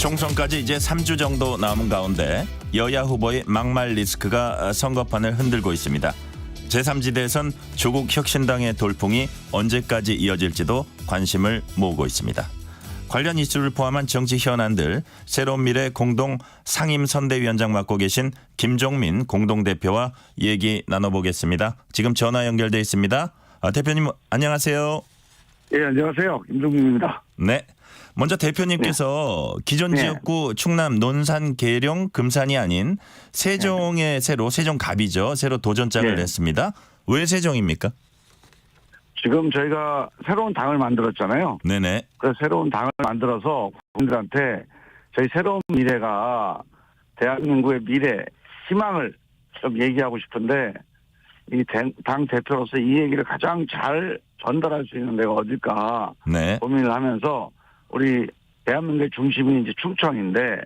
총선까지 이제 3주 정도 남은 가운데 여야 후보의 막말 리스크가 선거판을 흔들고 있습니다. 제3지대에선 조국 혁신당의 돌풍이 언제까지 이어질지도 관심을 모으고 있습니다. 관련 이슈를 포함한 정치 현안들 새로운 미래 공동 상임선대위원장 맡고 계신 김종민 공동대표와 얘기 나눠보겠습니다. 지금 전화 연결돼 있습니다. 대표님 안녕하세요. 예, 안녕하세요. 김종민입니다. 네. 먼저 대표님께서 기존 지역구 충남 논산 계룡 금산이 아닌 세종의 새로 세종갑이죠. 새로 도전장을 냈습니다. 왜 세종입니까? 지금 저희가 새로운 당을 만들었잖아요. 네네. 그래서 새로운 당을 만들어서 국민들한테 저희 새로운 미래가 대한민국의 미래, 희망을 좀 얘기하고 싶은데 이 당 대표로서 이 얘기를 가장 잘 전달할 수 있는 데가 어딜까 고민을 하면서 우리 대한민국의 중심이 이제 충청인데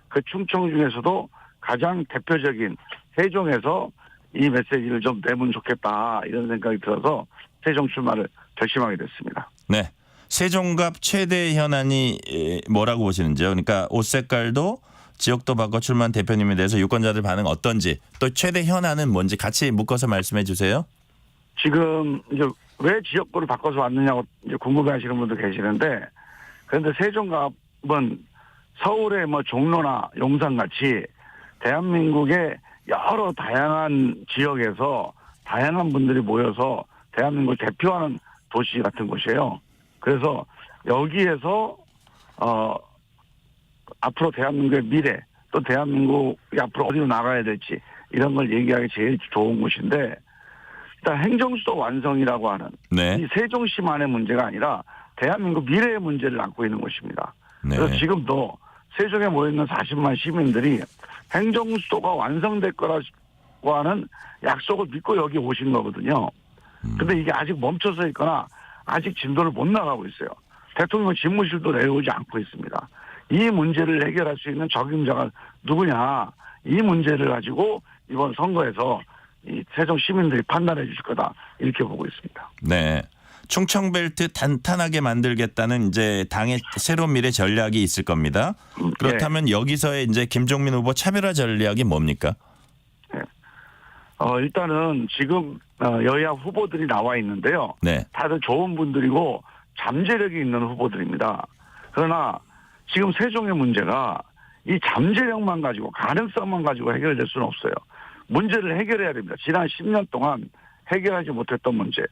그 충청 중에서도 가장 대표적인 세종에서 이 메시지를 좀 내면 좋겠다 이런 생각이 들어서 세종 출마를 결심하게 됐습니다. 네. 세종갑 최대 현안이 뭐라고 보시는지요? 그러니까 옷 색깔도 지역도 바꿔 출마한 대표님에 대해서 유권자들 반응 어떤지 또 최대 현안은 뭔지 같이 묶어서 말씀해 주세요. 지금 이제 왜 지역구를 바꿔서 왔느냐고 이제 궁금해하시는 분도 계시는데 그런데 세종갑은 서울의 뭐 종로나 용산 같이 대한민국의 여러 다양한 지역에서 다양한 분들이 모여서 대한민국을 대표하는 도시 같은 곳이에요. 그래서 여기에서 앞으로 대한민국의 미래 또 대한민국이 앞으로 어디로 나가야 될지 이런 걸 얘기하기 제일 좋은 곳인데 일단 행정수도 완성이라고 하는 이 세종시만의 문제가 아니라 대한민국 미래의 문제를 안고 있는 곳입니다. 그래서 지금도 세종에 모여있는 40만 시민들이 행정수도가 완성될 거라고 하는 약속을 믿고 여기 오신 거거든요. 근데 이게 아직 멈춰서 있거나 아직 진도를 못 나가고 있어요. 대통령 집무실도 내려오지 않고 있습니다. 이 문제를 해결할 수 있는 적임자가 누구냐. 이 문제를 가지고 이번 선거에서 이 세종 시민들이 판단해 주실 거다. 이렇게 보고 있습니다. 네. 충청벨트 단단하게 만들겠다는 이제 당의 새로운 미래 전략이 있을 겁니다. 그렇다면 여기서의 이제 김종민 후보 차별화 전략이 뭡니까? 일단은 지금 여야 후보들이 나와 있는데요. 다들 좋은 분들이고 잠재력이 있는 후보들입니다. 그러나 지금 세종의 문제가 이 잠재력만 가지고 가능성만 가지고 해결될 수는 없어요. 문제를 해결해야 됩니다. 지난 10년 동안 해결하지 못했던 문제.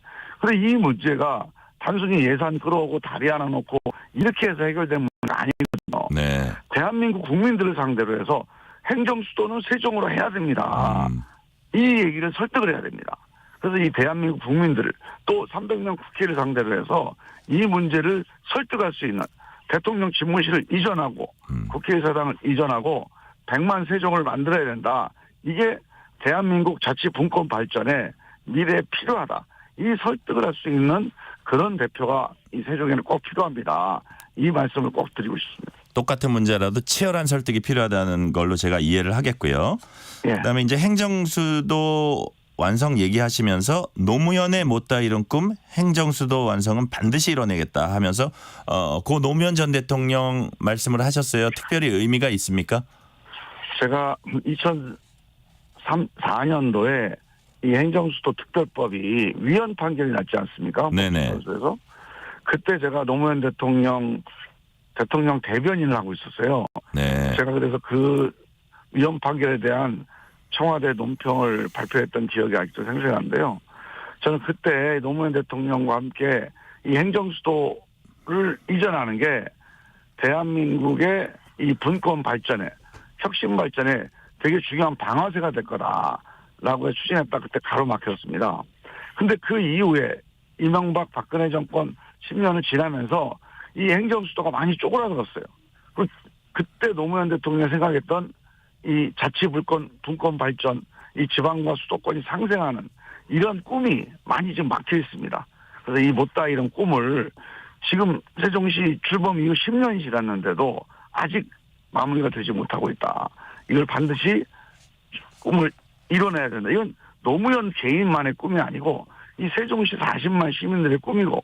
그런데 이 문제가 단순히 예산 끌어오고 다리 하나 놓고 이렇게 해서 해결된 문제가 아니거든요. 대한민국 국민들을 상대로 해서 행정수도는 세종으로 해야 됩니다. 이 얘기를 설득을 해야 됩니다. 그래서 이 대한민국 국민들을 또 300명 국회를 상대로 해서 이 문제를 설득할 수 있는 대통령 집무실을 이전하고 국회의사당을 이전하고 100만 세종을 만들어야 된다. 이게 대한민국 자치 분권 발전에 미래에 필요하다. 이 설득을 할 수 있는 그런 대표가 이 세종에는 꼭 필요합니다. 이 말씀을 꼭 드리고 싶습니다. 똑같은 문제라도 치열한 설득이 필요하다는 걸로 제가 이해를 하겠고요. 그다음에 이제 행정수도 완성 얘기하시면서 노무현의 못다 이룬 꿈 행정수도 완성은 반드시 이뤄내겠다 하면서 고 노무현 전 대통령 말씀을 하셨어요. 특별히 의미가 있습니까? 제가 2004년도에 이 행정수도 특별법이 위헌 판결이 났지 않습니까? 그래서 그때 제가 노무현 대통령 대변인을 하고 있었어요. 제가 그래서 그 위헌 판결에 대한 청와대 논평을 발표했던 기억이 아직도 생생한데요. 저는 그때 노무현 대통령과 함께 이 행정수도를 이전하는 게 대한민국의 이 분권 발전에 혁신 발전에 되게 중요한 방아쇠가 될 거다라고 추진했다. 그때 가로막혔습니다. 근데 그 이후에 이명박 박근혜 정권 10년을 지나면서 이 행정수도가 많이 쪼그라들었어요. 그때 노무현 대통령이 생각했던 이 분권 발전, 이 지방과 수도권이 상생하는 이런 꿈이 많이 좀 막혀 있습니다. 그래서 이 못다 이런 꿈을 지금 세종시 출범 이후 10년이 지났는데도 아직 마무리가 되지 못하고 있다. 이걸 반드시 꿈을 이뤄내야 된다. 이건 노무현 개인만의 꿈이 아니고 이 세종시 40만 시민들의 꿈이고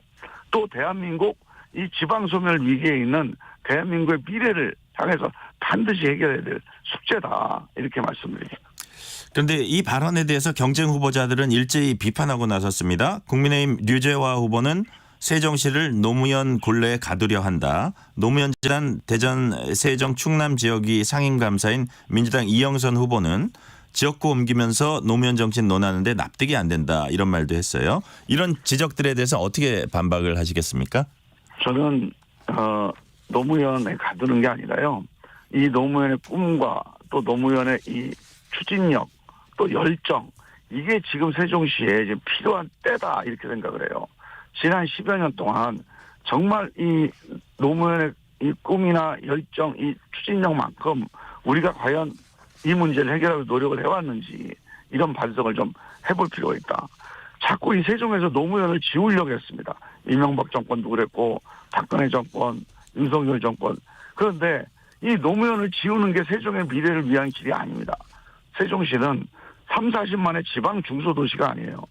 또 대한민국 이 지방소멸 위기에 있는 대한민국의 미래를 향해서 반드시 해결해야 될 숙제다. 이렇게 말씀드립니다. 그런데 이 발언에 대해서 경쟁 후보자들은 일제히 비판하고 나섰습니다. 국민의힘 류재화 후보는 세종시를 노무현 굴레에 가두려 한다. 노무현 지난 대전, 세종, 충남 지역이 상임감사인 민주당 이영선 후보는 지역구 옮기면서 노무현 정치인 논하는데 납득이 안 된다. 이런 말도 했어요. 이런 지적들에 대해서 어떻게 반박을 하시겠습니까? 저는 노무현에 가두는 게 아니라요. 이 노무현의 꿈과 또 노무현의 이 추진력 또 열정 이게 지금 세종시에 지금 필요한 때다 이렇게 생각을 해요. 지난 10여 년 동안 정말 이 노무현의 이 꿈이나 열정, 이 추진력만큼 우리가 과연 이 문제를 해결하기 노력을 해왔는지 이런 반성을 좀 해볼 필요가 있다. 자꾸 이 세종에서 노무현을 지우려고 했습니다. 이명박 정권도 그랬고 박근혜 정권, 윤석열 정권. 그런데 이 노무현을 지우는 게 세종의 미래를 위한 길이 아닙니다. 세종시는 3, 40만의 지방 중소도시가 아니에요.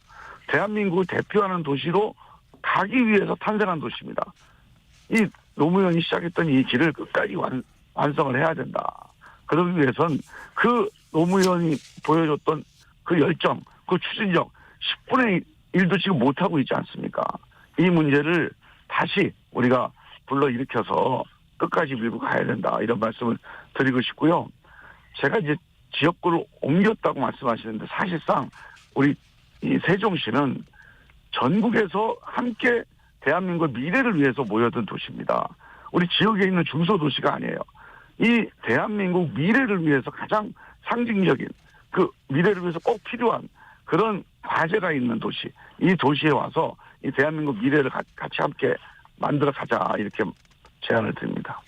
대한민국을 대표하는 도시로 가기 위해서 탄생한 도시입니다. 이 노무현이 시작했던 이 길을 끝까지 완성을 해야 된다. 그러기 위해선 그 노무현이 보여줬던 그 열정, 그 추진력 10분의 1도 지금 못하고 있지 않습니까? 이 문제를 다시 우리가 불러일으켜서 끝까지 밀고 가야 된다. 이런 말씀을 드리고 싶고요. 제가 이제 지역구를 옮겼다고 말씀하시는데 사실상 우리 이 세종시는 전국에서 함께 대한민국의 미래를 위해서 모여든 도시입니다. 우리 지역에 있는 중소도시가 아니에요. 이 대한민국 미래를 위해서 가장 상징적인 그 미래를 위해서 꼭 필요한 그런 과제가 있는 도시. 이 도시에 와서 이 대한민국 미래를 같이 함께 만들어 가자 이렇게 제안을 드립니다.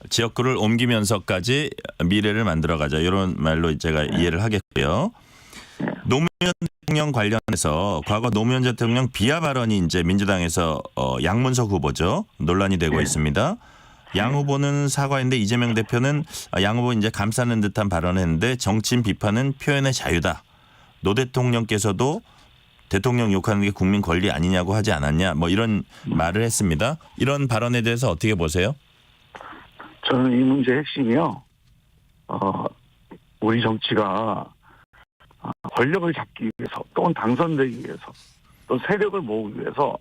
지역구를 옮기면서까지 미래를 만들어가자 이런 말로 제가 이해를 하겠고요. 노무현 대통령 관련해서 과거 노무현 대통령 비하 발언이 이제 민주당에서 양문석 후보죠. 논란이 되고 있습니다. 양 후보는 사과했는데 이재명 대표는 양 후보 이제 감싸는 듯한 발언을 했는데 정치인 비판은 표현의 자유다. 노 대통령께서도 대통령 욕하는 게 국민 권리 아니냐고 하지 않았냐. 뭐 이런 말을 했습니다. 이런 발언에 대해서 어떻게 보세요? 저는 이 문제의 핵심이요. 우리 정치가 권력을 잡기 위해서 또는 당선되기 위해서 또 세력을 모으기 위해서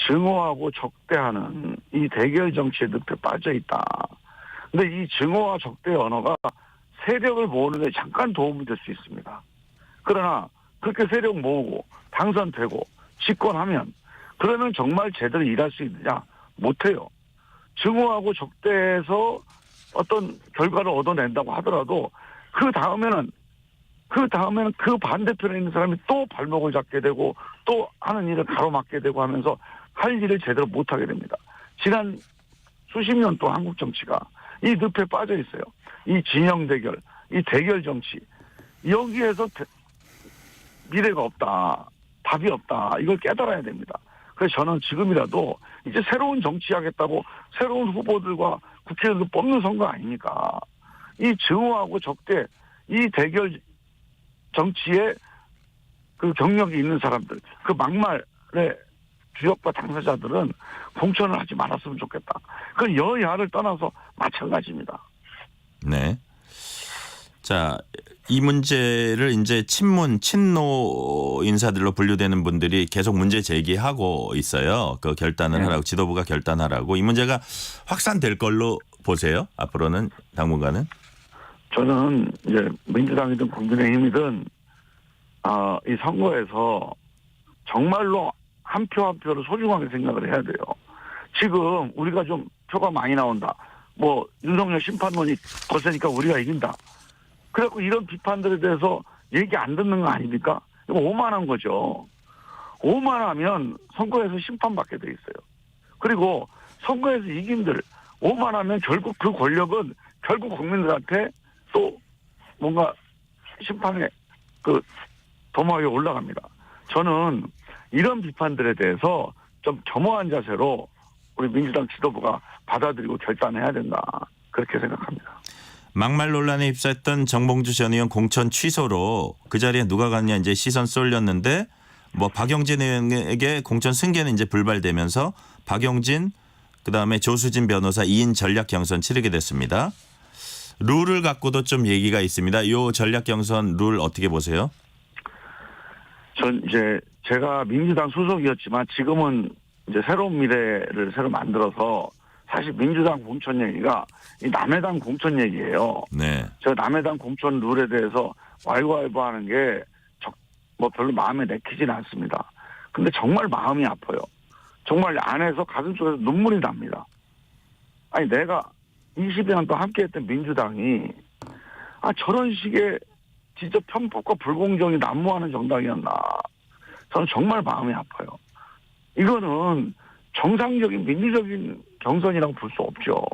증오하고 적대하는 이 대결 정치의 늪에 빠져 있다. 근데 이 증오와 적대의 언어가 세력을 모으는 데 잠깐 도움이 될 수 있습니다. 그러나 그렇게 세력 모으고 당선되고 집권하면 그러면 정말 제대로 일할 수 있느냐? 못해요. 증오하고 적대해서 어떤 결과를 얻어낸다고 하더라도 그 다음에는 그 반대편에 있는 사람이 또 발목을 잡게 되고 또 하는 일을 가로막게 되고 하면서 할 일을 제대로 못하게 됩니다. 지난 수십 년 동안 한국 정치가 이 늪에 빠져 있어요. 이 진영 대결, 이 대결 정치 여기에서 미래가 없다. 답이 없다. 이걸 깨달아야 됩니다. 그래서 저는 지금이라도 이제 새로운 정치하겠다고 새로운 후보들과 국회의원들 뽑는 선거 아닙니까? 이 증오하고 적대, 이 대결 정치에 그 경력이 있는 사람들, 그 막말의 주역과 당사자들은 공천을 하지 말았으면 좋겠다. 그건 여야를 떠나서 마찬가지입니다. 네. 자, 이 문제를 이제 친노 인사들로 분류되는 분들이 계속 문제 제기하고 있어요. 그 결단을 하라고 지도부가 결단하라고. 이 문제가 확산될 걸로 보세요. 앞으로는 당분간은. 저는 이제 민주당이든 국민의힘이든 이 선거에서 정말로 한 표 한 표를 소중하게 생각을 해야 돼요. 지금 우리가 좀 표가 많이 나온다. 뭐 윤석열 심판론이 거세니까 우리가 이긴다. 그래갖고 이런 비판들에 대해서 얘기 안 듣는 거 아닙니까? 이거 오만한 거죠. 오만하면 선거에서 심판받게 돼 있어요. 그리고 선거에서 이긴들 오만하면 결국 그 권력은 결국 국민들한테 또 뭔가 심판의 그 도마 위에 올라갑니다. 저는 이런 비판들에 대해서 좀 겸허한 자세로 우리 민주당 지도부가 받아들이고 결단해야 된다. 그렇게 생각합니다. 막말 논란에 휩싸였던 정봉주 전 의원 공천 취소로 그 자리에 누가 갔냐 이제 시선 쏠렸는데 뭐 박용진 의원에게 공천 승계는 이제 불발되면서 박용진 그다음에 조수진 변호사 2인 전략 경선 치르게 됐습니다. 룰을 갖고도 좀 얘기가 있습니다. 이 전략 경선 룰 어떻게 보세요? 전 이제 제가 민주당 소속이었지만 지금은 이제 새로운 미래를 새로 만들어서 사실 민주당 공천 얘기가 이 남해당 공천 얘기예요. 네. 제가 남해당 공천 룰에 대해서 와이와이보 하는 게 뭐 별로 마음에 내키진 않습니다. 근데 정말 마음이 아파요. 정말 안에서 가슴 속에서 눈물이 납니다. 아니 내가 20여 년 동안 함께했던 민주당이 저런 식의 진짜 편법과 불공정이 난무하는 정당이었나. 저는 정말 마음이 아파요. 이거는 정상적인 민주적인 경선이라고 볼 수 없죠.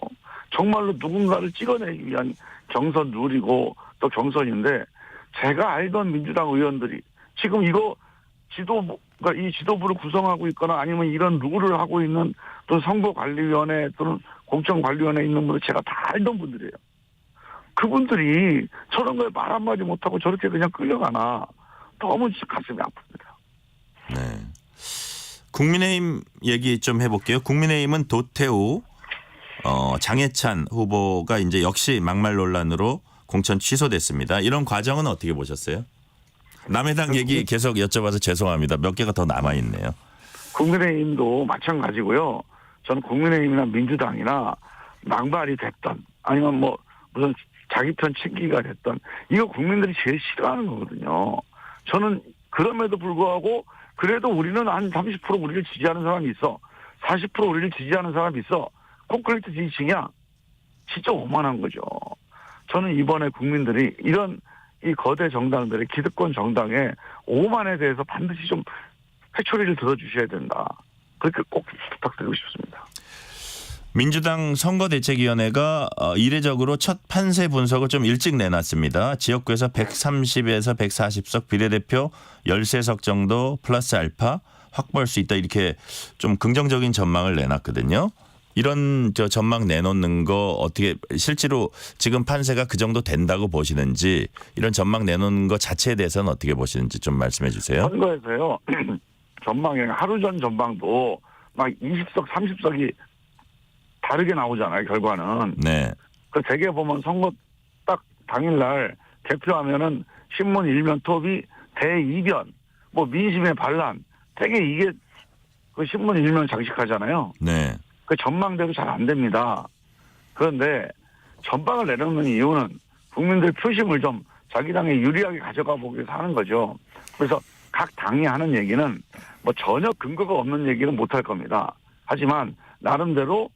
정말로 누군가를 찍어내기 위한 경선 룰이고 또 경선인데 제가 알던 민주당 의원들이 지금 이거 그러니까 이 지도부를 구성하고 있거나 아니면 이런 룰을 하고 있는 또 선거관리위원회 또는 공천관리위원회에 있는 분들 제가 다 알던 분들이에요. 그분들이 저런 거에 말 한마디 못하고 저렇게 그냥 끌려가나 너무 진짜 가슴이 아픕니다. 네. 국민의힘 얘기 좀 해볼게요. 국민의힘은 도태우, 장해찬 후보가 이제 역시 막말 논란으로 공천 취소됐습니다. 이런 과정은 어떻게 보셨어요? 남해당 얘기 계속 여쭤봐서 죄송합니다. 몇 개가 더 남아있네요. 국민의힘도 마찬가지고요. 저는 국민의힘이나 민주당이나 막말이 됐던 아니면 뭐 무슨 자기 편 챙기기가 됐던 이거 국민들이 제일 싫어하는 거거든요. 저는 그럼에도 불구하고 그래도 우리는 한 30% 우리를 지지하는 사람이 있어. 40% 우리를 지지하는 사람이 있어. 콘크리트 지지층이야. 진짜 오만한 거죠. 저는 이번에 국민들이 이런 이 거대 정당들의 기득권 정당의 오만에 대해서 반드시 좀 회초리를 들어주셔야 된다. 그렇게 꼭 부탁드리고 싶습니다. 민주당 선거대책위원회가 이례적으로 첫 판세 분석을 좀 일찍 내놨습니다. 지역구에서 130에서 140석 비례대표 13석 정도 플러스 알파 확보할 수 있다 이렇게 좀 긍정적인 전망을 내놨거든요. 이런 전망 내놓는 거 어떻게 실제로 지금 판세가 그 정도 된다고 보시는지 이런 전망 내놓는 거 자체에 대해서는 어떻게 보시는지 좀 말씀해 주세요. 선거에서요. 전망에 하루 전 전망도 막 20석 30석이 다르게 나오잖아요. 결과는. 네. 그 대개 보면 선거 딱 당일날 개표하면은 신문 일면 톱이 대이변 뭐 민심의 반란 되게 이게 그 신문 일면 장식하잖아요. 네. 그 전망대로 잘 안 됩니다. 그런데 전망을 내놓는 이유는 국민들 표심을 좀 자기 당에 유리하게 가져가 보기 위해서 하는 거죠. 그래서 각 당이 하는 얘기는 뭐 전혀 근거가 없는 얘기는 못할 겁니다. 하지만 나름대로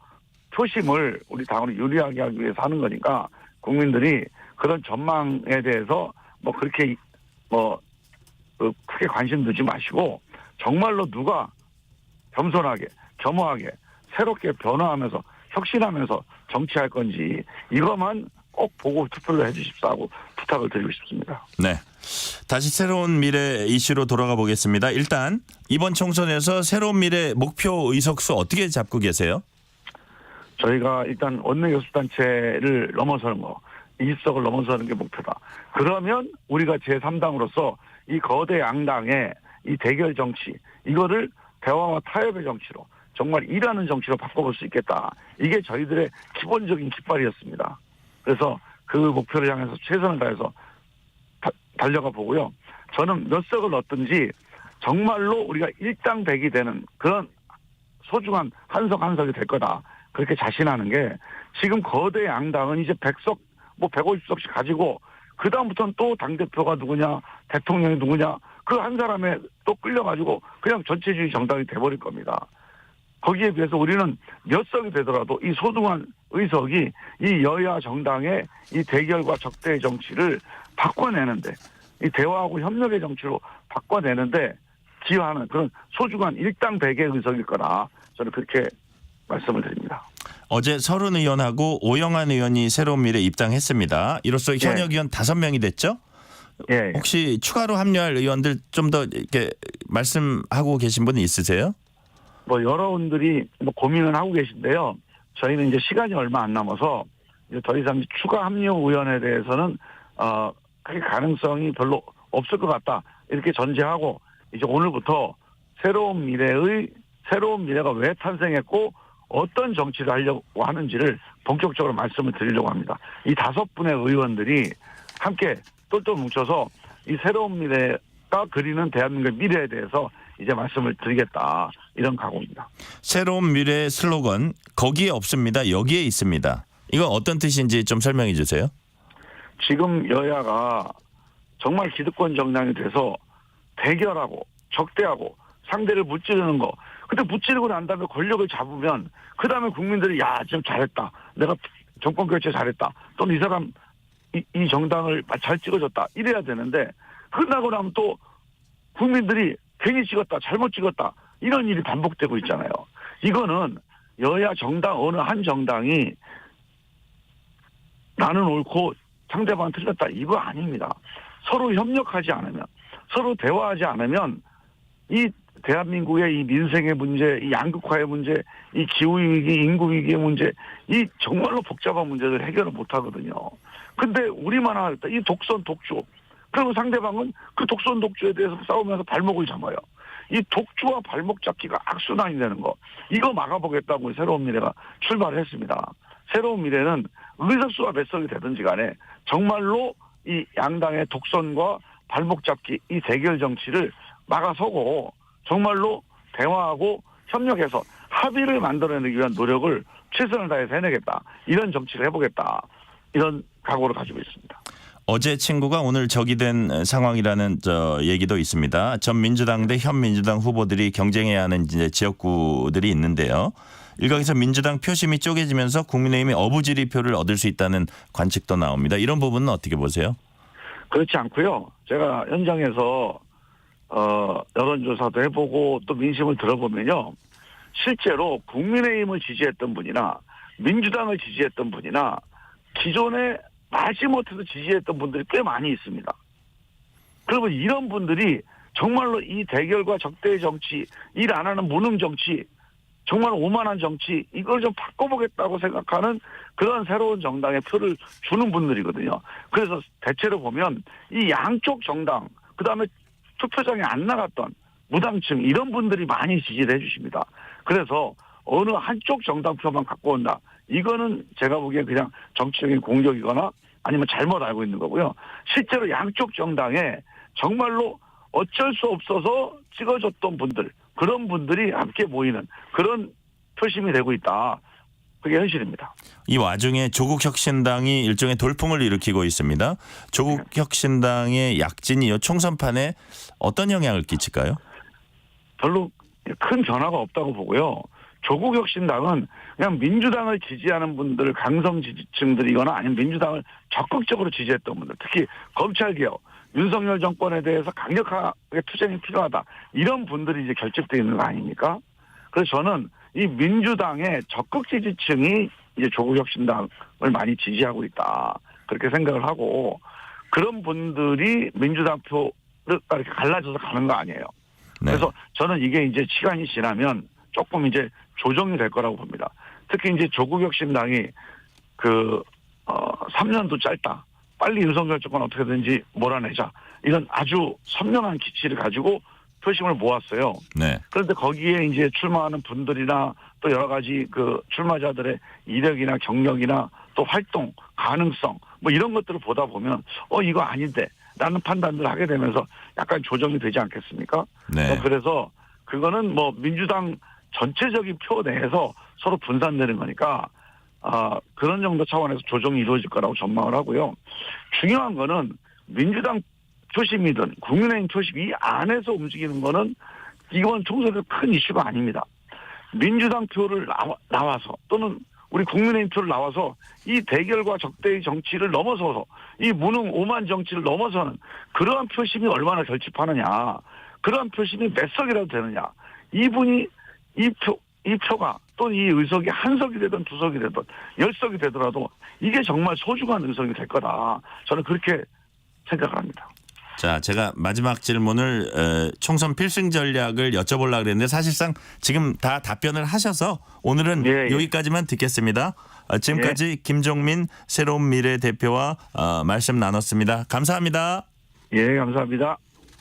표심을 우리 당으로 유리하게 하기 위해서 하는 거니까 국민들이 그런 전망에 대해서 뭐 그렇게 크게 관심 두지 마시고 정말로 누가 겸손하게 겸허하게 새롭게 변화하면서 혁신하면서 정치할 건지 이것만 꼭 보고 투표를 해 주십사 하고 부탁을 드리고 싶습니다. 네. 다시 새로운 미래 이슈로 돌아가 보겠습니다. 일단 이번 총선에서 새로운 미래 목표 의석수 어떻게 잡고 계세요? 저희가 일단 원내교섭단체를 넘어서는 거 20석을 넘어서는 게 목표다. 그러면 우리가 제3당으로서 이 거대 양당의 이 대결 정치 이거를 대화와 타협의 정치로 정말 일하는 정치로 바꿔볼 수 있겠다. 이게 저희들의 기본적인 깃발이었습니다. 그래서 그 목표를 향해서 최선을 다해서 달려가 보고요. 저는 몇 석을 넣든지 정말로 우리가 일당백이 되는 그런 소중한 한 석 한 석이 될 거다. 그렇게 자신하는 게 지금 거대 양당은 이제 100석, 뭐 150석씩 가지고 그다음부터는 또 당대표가 누구냐, 대통령이 누구냐, 그 한 사람에 또 끌려가지고 그냥 전체주의 정당이 돼버릴 겁니다. 거기에 비해서 우리는 몇 석이 되더라도 이 소중한 의석이 이 여야 정당의 이 대결과 적대의 정치를 바꿔내는데 이 대화하고 협력의 정치로 바꿔내는데 기여하는 그런 소중한 일당 100의 의석일 거라 저는 그렇게 말씀을 드립니다. 어제 서른 의원하고 오영환 의원이 새로운 미래 입당했습니다. 이로써 현역 의원 5명이 됐죠? 예. 혹시 추가로 합류할 의원들 좀 더 이렇게 말씀하고 계신 분이 있으세요? 뭐 여러분들이 뭐 고민을 하고 계신데요. 저희는 이제 시간이 얼마 안 남아서 이제 더 이상 추가 합류 의원에 대해서는 크게 가능성이 별로 없을 것 같다. 이렇게 전제하고 이제 오늘부터 새로운 미래가 왜 탄생했고 어떤 정치를 하려고 하는지를 본격적으로 말씀을 드리려고 합니다. 이 5분의 의원들이 함께 똘똘 뭉쳐서 이 새로운 미래가 그리는 대한민국의 미래에 대해서 이제 말씀을 드리겠다. 이런 각오입니다. 새로운 미래의 슬로건 거기에 없습니다. 여기에 있습니다. 이거 어떤 뜻인지 좀 설명해 주세요. 지금 여야가 정말 기득권 정당이 돼서 대결하고 적대하고 상대를 무찌르는 거. 근데 무찌르고 난 다음에 권력을 잡으면 그 다음에 국민들이 야, 좀 잘했다. 내가 정권 교체 잘했다. 또는 이 사람 이 정당을 잘 찍어줬다. 이래야 되는데 끝나고 나면 또 국민들이 괜히 찍었다. 잘못 찍었다. 이런 일이 반복되고 있잖아요. 이거는 여야 정당 어느 한 정당이 나는 옳고 상대방은 틀렸다. 이거 아닙니다. 서로 협력하지 않으면 서로 대화하지 않으면 이 대한민국의 이 민생의 문제, 이 양극화의 문제, 이 기후위기, 인구위기의 문제, 이 정말로 복잡한 문제들 해결을 못하거든요. 근데 우리만 하겠다. 이 독선, 독주. 그리고 상대방은 그 독선, 독주에 대해서 싸우면서 발목을 잡아요. 이 독주와 발목 잡기가 악순환이 되는 거. 이거 막아보겠다고 새로운 미래가 출발을 했습니다. 새로운 미래는 의석수가 몇 석이 되든지 간에 정말로 이 양당의 독선과 발목 잡기, 이 대결 정치를 막아서고 정말로 대화하고 협력해서 합의를 만들어내기 위한 노력을 최선을 다해서 해내겠다. 이런 정치를 해보겠다. 이런 각오를 가지고 있습니다. 어제 친구가 오늘 적이 된 상황이라는 얘기도 있습니다. 전 민주당 대 현 민주당 후보들이 경쟁해야 하는 이제 지역구들이 있는데요. 일각에서 민주당 표심이 쪼개지면서 국민의힘이 어부지리 표를 얻을 수 있다는 관측도 나옵니다. 이런 부분은 어떻게 보세요? 그렇지 않고요. 제가 현장에서 여론조사도 해보고 또 민심을 들어보면요. 실제로 국민의힘을 지지했던 분이나 민주당을 지지했던 분이나 기존에 마지못해서 지지했던 분들이 꽤 많이 있습니다. 그러면 이런 분들이 정말로 이 대결과 적대의 정치, 일 안 하는 무능 정치, 정말 오만한 정치, 이걸 좀 바꿔보겠다고 생각하는 그런 새로운 정당에 표를 주는 분들이거든요. 그래서 대체로 보면 이 양쪽 정당, 그다음에 투표장에 안 나갔던 무당층 이런 분들이 많이 지지를 해주십니다. 그래서 어느 한쪽 정당 표만 갖고 온다. 이거는 제가 보기엔 그냥 정치적인 공격이거나 아니면 잘못 알고 있는 거고요. 실제로 양쪽 정당에 정말로 어쩔 수 없어서 찍어줬던 분들, 그런 분들이 함께 모이는 그런 표심이 되고 있다. 그게 현실입니다. 이 와중에 조국혁신당이 일종의 돌풍을 일으키고 있습니다. 조국혁신당의 약진이 이 총선판에 어떤 영향을 끼칠까요? 별로 큰 변화가 없다고 보고요. 조국혁신당은 그냥 민주당을 지지하는 분들, 강성 지지층들이거나 아니면 민주당을 적극적으로 지지했던 분들, 특히 검찰개혁, 윤석열 정권에 대해서 강력하게 투쟁이 필요하다. 이런 분들이 이제 결집되어 있는 거 아닙니까? 그래서 저는 이 민주당의 적극 지지층이 이제 조국혁신당을 많이 지지하고 있다. 그렇게 생각을 하고 그런 분들이 민주당 표를 이렇게 갈라져서 가는 거 아니에요. 네. 그래서 저는 이게 이제 시간이 지나면 조금 이제 조정이 될 거라고 봅니다. 특히 이제 조국혁신당이 3년도 짧다. 빨리 윤석열 정권 어떻게든지 몰아내자. 이런 아주 선명한 기치를 가지고 표심을 모았어요. 네. 그런데 거기에 이제 출마하는 분들이나 또 여러 가지 그 출마자들의 이력이나 경력이나 또 활동 가능성 뭐 이런 것들을 보다 보면 이거 아닌데 라는 판단을 하게 되면서 약간 조정이 되지 않겠습니까? 네. 그래서 그거는 뭐 민주당 전체적인 표 내에서 서로 분산되는 거니까 그런 정도 차원에서 조정이 이루어질 거라고 전망을 하고요. 중요한 거는 민주당 표심이든 국민의힘 표심 이 안에서 움직이는 거는 이건 총선에서 큰 이슈가 아닙니다. 민주당 표를 나와서 또는 우리 국민의힘 표를 나와서 이 대결과 적대의 정치를 넘어서서 이 무능 오만 정치를 넘어서는 그러한 표심이 얼마나 결집하느냐. 그러한 표심이 몇 석이라도 되느냐. 이분이 이 표가 또는 이 의석이 한 석이 되든 두 석이 되든 10석이 되더라도 이게 정말 소중한 의석이 될 거다. 저는 그렇게 생각을 합니다. 자, 제가 마지막 질문을 총선 필승 전략을 여쭤보려고 그랬는데 사실상 지금 다 답변을 하셔서 오늘은 예. 여기까지만 듣겠습니다. 지금까지 김종민 새로운 미래 대표와 말씀 나눴습니다. 감사합니다. 예, 감사합니다.